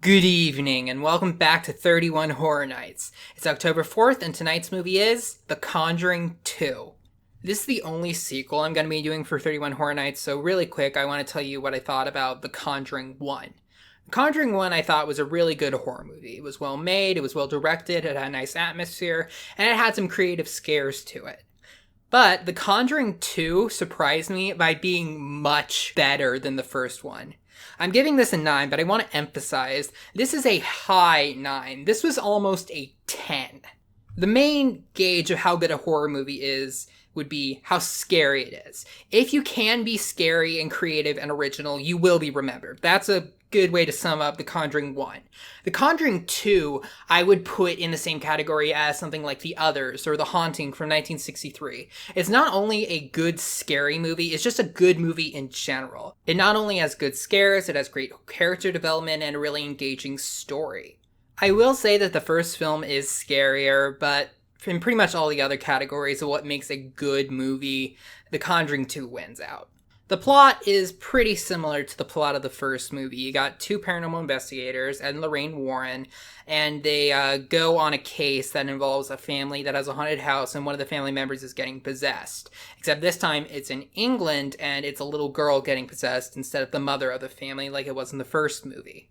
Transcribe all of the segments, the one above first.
Good evening, and welcome back to 31 Horror Nights. It's October 4th, and tonight's movie is The Conjuring 2. This is the only sequel I'm going to be doing for 31 Horror Nights, so really quick, I want to tell you what I thought about The Conjuring 1. The Conjuring 1 I thought was a really good horror movie. It was well made, it was well directed, it had a nice atmosphere, and it had some creative scares to it. But The Conjuring 2 surprised me by being much better than the first one. I'm giving this a 9, but I want to emphasize this is a high 9. This was almost a 10. The main gauge of how good a horror movie is would be how scary it is. If you can be scary and creative and original, you will be remembered. That's a good way to sum up The Conjuring 1. The Conjuring 2, I would put in the same category as something like The Others or The Haunting from 1963. It's not only a good scary movie, it's just a good movie in general. It not only has good scares, it has great character development and a really engaging story. I will say that the first film is scarier, but in pretty much all the other categories of what makes a good movie, The Conjuring 2 wins out. The plot is pretty similar to the plot of the first movie. You got two paranormal investigators, Ed and Lorraine Warren, and they go on a case that involves a family that has a haunted house, and one of the family members is getting possessed. Except this time it's in England, and it's a little girl getting possessed instead of the mother of the family like it was in the first movie.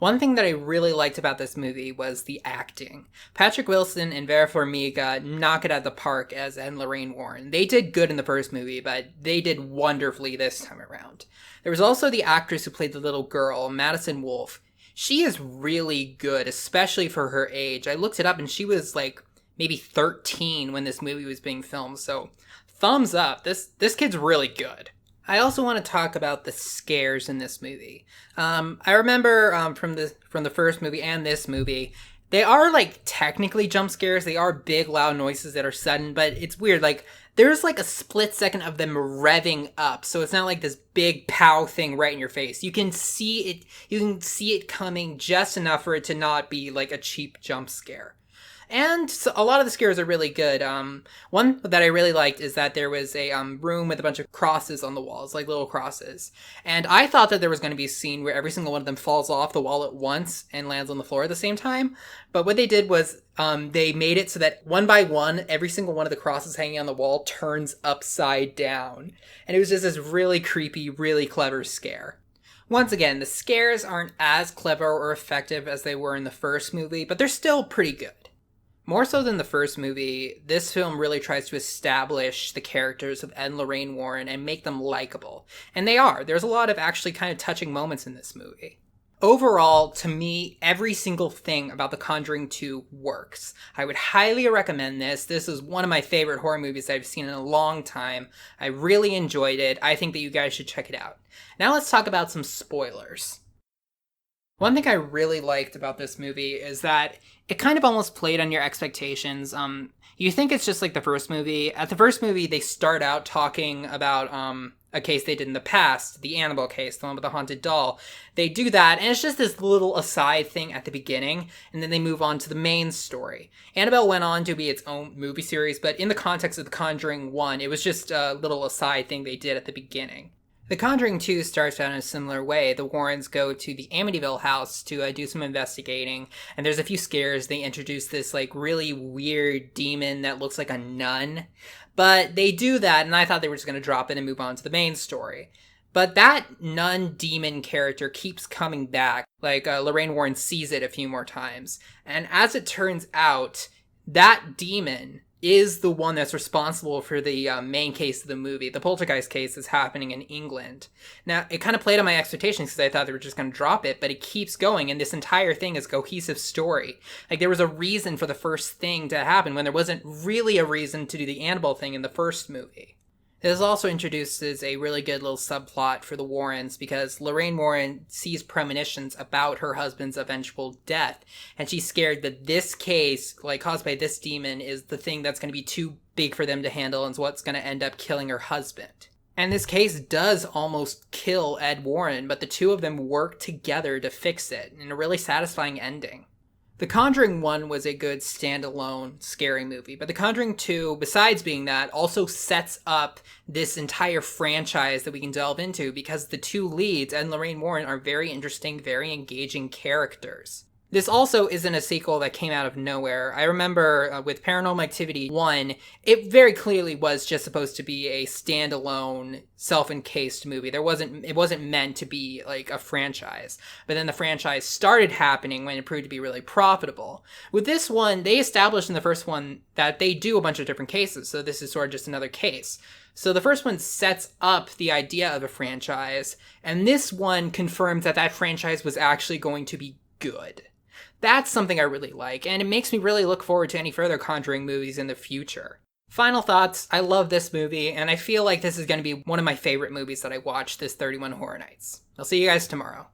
One thing that I really liked about this movie was the acting. Patrick Wilson and Vera Farmiga knock it out of the park as Ed and Lorraine Warren. They did good in the first movie, but they did wonderfully this time around. There was also the actress who played the little girl, Madison Wolfe. She is really good, especially for her age. I looked it up and she was like maybe 13 when this movie was being filmed, so thumbs up. This kid's really good. I also want to talk about the scares in this movie. I remember from the first movie and this movie, they are like technically jump scares. They are big, loud noises that are sudden, but it's weird. Like there's like a split second of them revving up, so it's not like this big pow thing right in your face. You can see it. You can see it coming just enough for it to not be like a cheap jump scare. And so a lot of the scares are really good. One that I really liked is that there was a room with a bunch of crosses on the walls, like little crosses. And I thought that there was going to be a scene where every single one of them falls off the wall at once and lands on the floor at the same time. But what they did was they made it so that one by one, every single one of the crosses hanging on the wall turns upside down. And it was just this really creepy, really clever scare. Once again, the scares aren't as clever or effective as they were in the first movie, but they're still pretty good. More so than the first movie, this film really tries to establish the characters of Ed and Lorraine Warren and make them likable. And they are. There's a lot of actually kind of touching moments in this movie. Overall, to me, every single thing about The Conjuring 2 works. I would highly recommend this. This is one of my favorite horror movies that I've seen in a long time. I really enjoyed it. I think that you guys should check it out. Now let's talk about some spoilers. One thing I really liked about this movie is that it kind of almost played on your expectations. You think it's just like the first movie. At the first movie, they start out talking about a case they did in the past, the Annabelle case, the one with the haunted doll. They do that, and it's just this little aside thing at the beginning, and then they move on to the main story. Annabelle went on to be its own movie series, but in the context of The Conjuring 1, it was just a little aside thing they did at the beginning. The Conjuring 2 starts out in a similar way. The Warrens go to the Amityville house to do some investigating, and there's a few scares. They introduce this like really weird demon that looks like a nun, but they do that, and I thought they were just going to drop it and move on to the main story. But that nun demon character keeps coming back, like Lorraine Warren sees it a few more times, and as it turns out, that demon is the one that's responsible for the main case of the movie. The poltergeist case is happening in England. Now, it kind of played on my expectations because I thought they were just going to drop it, but it keeps going, and this entire thing is a cohesive story. Like, there was a reason for the first thing to happen when there wasn't really a reason to do the Annabelle thing in the first movie. This also introduces a really good little subplot for the Warrens because Lorraine Warren sees premonitions about her husband's eventual death, and she's scared that this case, like caused by this demon, is the thing that's going to be too big for them to handle and is what's going to end up killing her husband. And this case does almost kill Ed Warren, but the two of them work together to fix it in a really satisfying ending. The Conjuring 1 was a good standalone scary movie, but The Conjuring 2, besides being that, also sets up this entire franchise that we can delve into because the two leads, Ed and Lorraine Warren, are very interesting, very engaging characters. This also isn't a sequel that came out of nowhere. I remember with Paranormal Activity 1, it very clearly was just supposed to be a standalone, self-encased movie. It wasn't meant to be like a franchise. But then the franchise started happening when it proved to be really profitable. With this one, they established in the first one that they do a bunch of different cases, so this is sort of just another case. So the first one sets up the idea of a franchise, and this one confirms that that franchise was actually going to be good. That's something I really like, and it makes me really look forward to any further Conjuring movies in the future. Final thoughts, I love this movie, and I feel like this is going to be one of my favorite movies that I watched this 31 Horror Nights. I'll see you guys tomorrow.